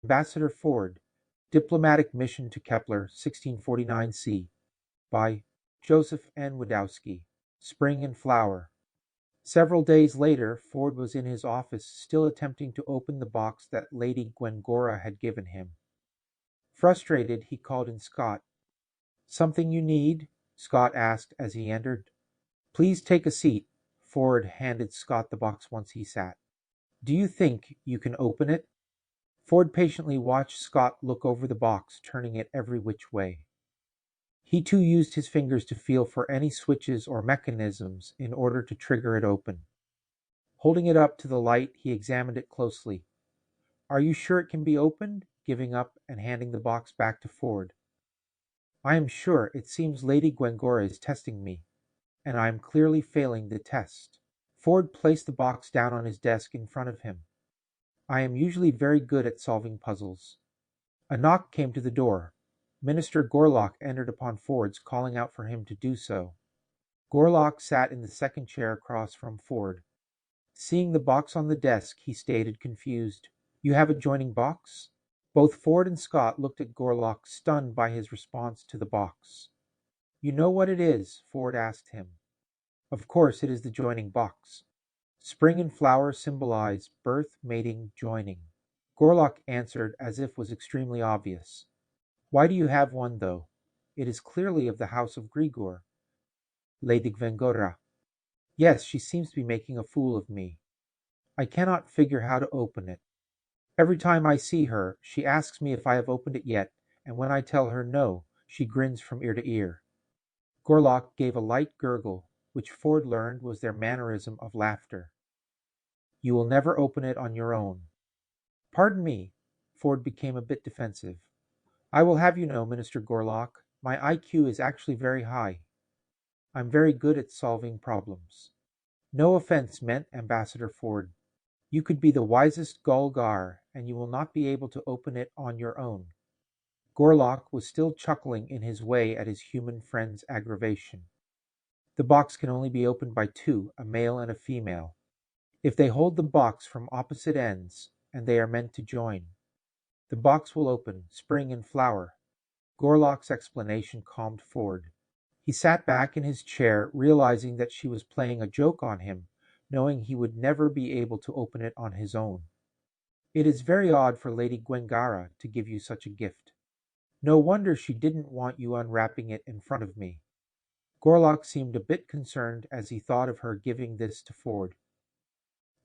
Ambassador Ford, Diplomatic Mission to Kepler-1649c by Joseph N. Wdowski. Spring and Flower. Several days later, Ford was in his office still attempting to open the box that Lady Gwencora had given him. Frustrated, he called in Scott. "Something you need?" Scott asked as he entered. "Please take a seat." Ford handed Scott the box once he sat. "Do you think you can open it?" Ford patiently watched Scott look over the box, turning it every which way. He too used his fingers to feel for any switches or mechanisms in order to trigger it open. Holding it up to the light, he examined it closely. "Are you sure it can be opened?" Giving up and handing the box back to Ford. "I am sure. It seems Lady Gwencora is testing me, and I am clearly failing the test." Ford placed the box down on his desk in front of him. "I am usually very good at solving puzzles." A knock came to the door. Minister Gorlock entered upon Ford's, calling out for him to do so. Gorlock sat in the second chair across from Ford. Seeing the box on the desk, he stated, confused, "You have a joining box?" Both Ford and Scott looked at Gorlock, stunned by his response to the box. "You know what it is?" Ford asked him. "Of course, it is the joining box. Spring and flower symbolize birth, mating, joining." Gorlock answered as if was extremely obvious. "Why do you have one, though? It is clearly of the house of Grigor." Lady Gwencora. "Yes, she seems to be making a fool of me. I cannot figure how to open it. Every time I see her, she asks me if I have opened it yet, and when I tell her no, she grins from ear to ear." Gorlock gave a light gurgle, which Ford learned was their mannerism of laughter. "You will never open it on your own." "Pardon me." Ford became a bit defensive. "I will have you know, Minister Gorlock, my IQ is actually very high. I'm very good at solving problems." "No offense meant, Ambassador Ford. You could be the wisest Gulgar, and you will not be able to open it on your own." Gorlock was still chuckling in his way at his human friend's aggravation. "The box can only be opened by two, a male and a female. If they hold the box from opposite ends, and they are meant to join, the box will open, spring and flower." Gorlock's explanation calmed Ford. He sat back in his chair, realizing that she was playing a joke on him, knowing he would never be able to open it on his own. "It is very odd for Lady Gwencora to give you such a gift. No wonder she didn't want you unwrapping it in front of me." Gorlock seemed a bit concerned as he thought of her giving this to Ford.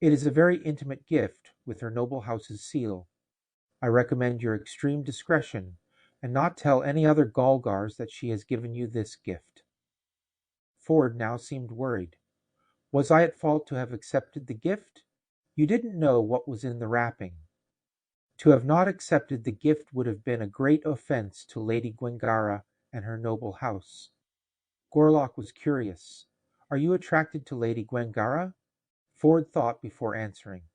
"It is a very intimate gift, with her noble house's seal. I recommend your extreme discretion, and not tell any other Gulgars that she has given you this gift." Ford now seemed worried. "Was I at fault to have accepted the gift? You didn't know what was in the wrapping." "To have not accepted the gift would have been a great offense to Lady Gwencora and her noble house." Gorlock was curious. "Are you attracted to Lady Gwencora?" Ford thought before answering.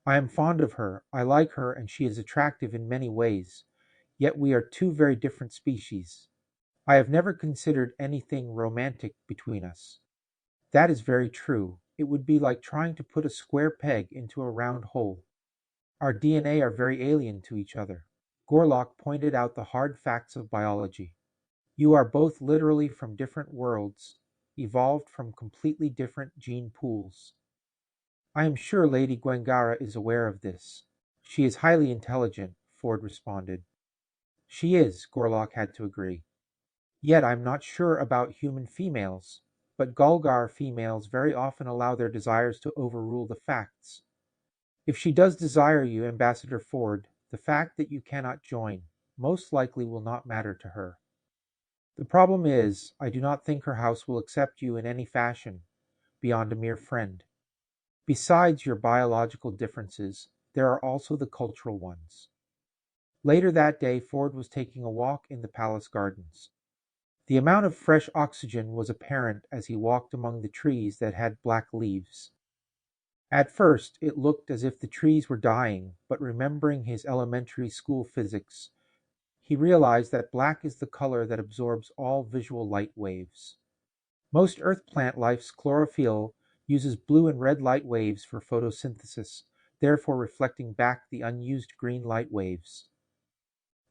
"I am fond of her. I like her, and she is attractive in many ways. Yet we are two very different species. I have never considered anything romantic between us." "That is very true. It would be like trying to put a square peg into a round hole. Our DNA are very alien to each other." Gorlock pointed out the hard facts of biology. "You are both literally from different worlds, evolved from completely different gene pools." "I am sure Lady Gwencora is aware of this. She is highly intelligent," Ford responded. "She is," Gorlock had to agree. "Yet I'm not sure about human females, but Gulgar females very often allow their desires to overrule the facts. If she does desire you, Ambassador Ford, the fact that you cannot join most likely will not matter to her. The problem is, I do not think her house will accept you in any fashion beyond a mere friend. Besides your biological differences, there are also the cultural ones." Later that day, Ford was taking a walk in the palace gardens. The amount of fresh oxygen was apparent as he walked among the trees that had black leaves. At first, it looked as if the trees were dying, but remembering his elementary school physics, he realized that black is the color that absorbs all visual light waves. Most earth plant life's chlorophyll uses blue and red light waves for photosynthesis, therefore reflecting back the unused green light waves.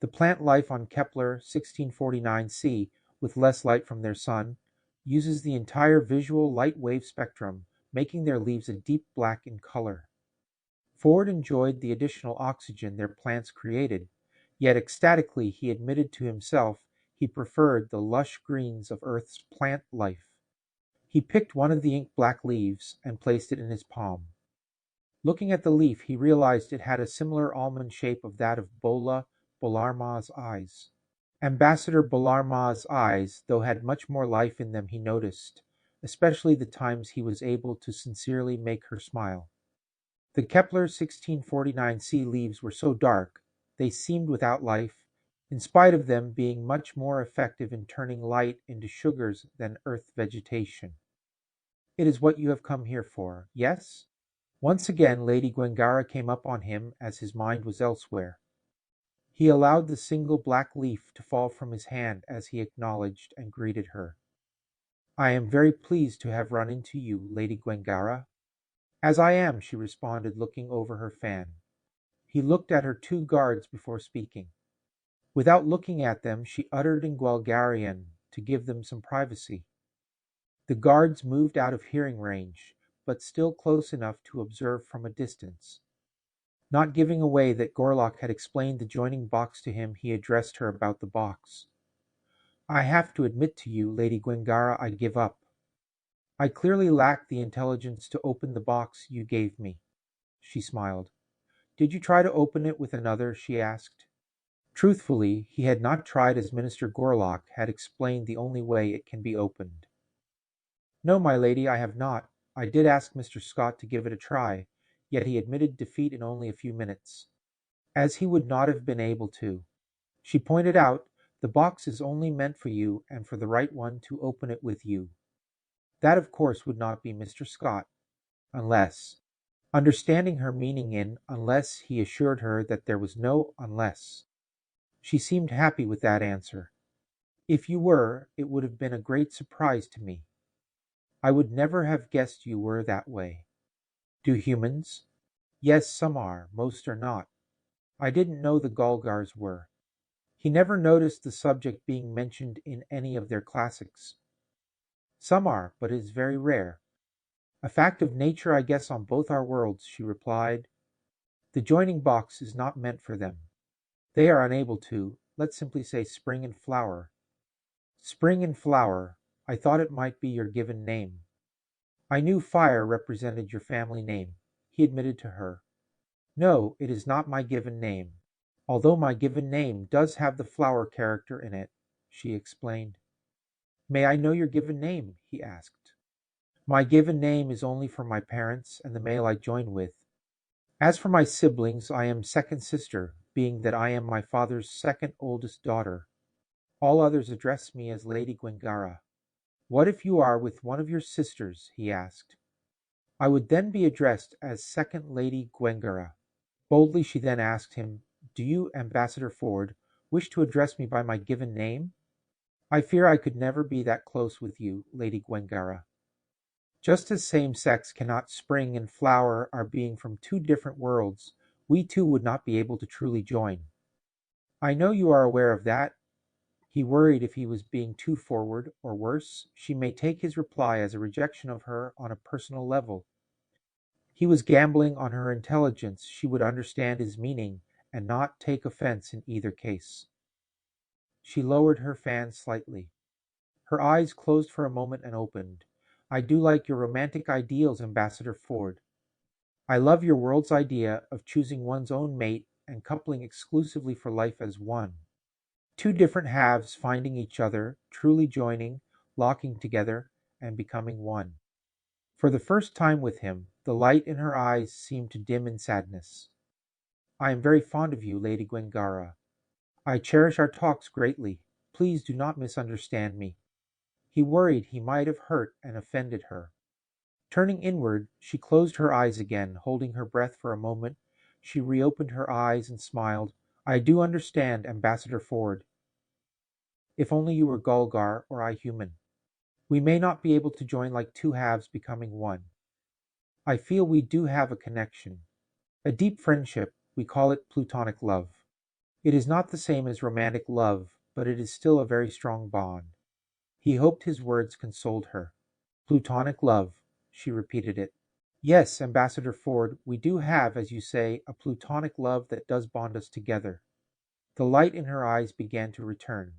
The plant life on Kepler-1649c, with less light from their sun, uses the entire visual light wave spectrum, making their leaves a deep black in color. Ford enjoyed the additional oxygen their plants created, yet ecstatically he admitted to himself he preferred the lush greens of Earth's plant life. He picked one of the ink-black leaves and placed it in his palm. Looking at the leaf, he realized it had a similar almond shape of that of Bola Bellarmine's eyes. Ambassador Bellarmine's eyes, though, had much more life in them, he noticed, especially the times he was able to sincerely make her smile. The Kepler-1649c leaves were so dark, they seemed without life, in spite of them being much more effective in turning light into sugars than Earth vegetation. "It is what you have come here for, yes?" Once again Lady Gwengarra came up on him as his mind was elsewhere. He allowed the single black leaf to fall from his hand as he acknowledged and greeted her. "I am very pleased to have run into you, Lady Gwengarra." "As I am," she responded, looking over her fan. He looked at her two guards before speaking. Without looking at them, she uttered in Guelgarian to give them some privacy. The guards moved out of hearing range, but still close enough to observe from a distance. Not giving away that Gorlock had explained the joining box to him, he addressed her about the box. "I have to admit to you, Lady Gwengarra, I give up. I clearly lack the intelligence to open the box you gave me." She smiled. "Did you try to open it with another?" she asked. Truthfully, he had not tried, as Minister Gorlock had explained the only way it can be opened. "No, my lady, I have not. I did ask Mr. Scott to give it a try, yet he admitted defeat in only a few minutes, as he would not have been able to." She pointed out, "The box is only meant for you and for the right one to open it with you. That, of course, would not be Mr. Scott, unless—" Understanding her meaning in "unless," he assured her that there was no unless. She seemed happy with that answer. "If you were, it would have been a great surprise to me. I would never have guessed you were that way." "Do humans?" "Yes, some are, most are not. I didn't know the Galgars were." He never noticed the subject being mentioned in any of their classics. "Some are, but it is very rare. A fact of nature, I guess, on both our worlds," she replied. "The joining box is not meant for them. They are unable to, let's simply say, spring and flower." "Spring and flower. I thought it might be your given name." "I knew fire represented your family name," he admitted to her. "No, it is not my given name, although my given name does have the flower character in it," she explained. "May I know your given name?" he asked. "My given name is only for my parents and the male I join with. As for my siblings, I am second sister, being that I am my father's second oldest daughter. All others address me as Lady Gwengarra." "What if you are with one of your sisters?" he asked. "I would then be addressed as Second Lady Gwengarra." Boldly she then asked him, "Do you, Ambassador Ford, wish to address me by my given name?" "I fear I could never be that close with you, Lady Gwengarra. Just as same sex cannot spring and flower our being from two different worlds, we two would not be able to truly join." "I know you are aware of that." He worried if he was being too forward, or worse, she may take his reply as a rejection of her on a personal level. He was gambling on her intelligence. She would understand his meaning and not take offense in either case. She lowered her fan slightly. Her eyes closed for a moment and opened. "I do like your romantic ideals, Ambassador Ford. I love your world's idea of choosing one's own mate and coupling exclusively for life as one. Two different halves finding each other, truly joining, locking together, and becoming one." For the first time with him, the light in her eyes seemed to dim in sadness. "I am very fond of you, Lady Gwengarra. I cherish our talks greatly. Please do not misunderstand me." He worried he might have hurt and offended her. Turning inward, she closed her eyes again, holding her breath for a moment. She reopened her eyes and smiled. "I do understand, Ambassador Ford. If only you were Galgar or I human. We may not be able to join like two halves becoming one. I feel we do have a connection. A deep friendship, we call it platonic love. It is not the same as romantic love, but it is still a very strong bond. He hoped his words consoled her. Plutonic love, she repeated it. Yes, Ambassador Ford, we do have, as you say, a plutonic love that does bond us together. The light in her eyes began to return.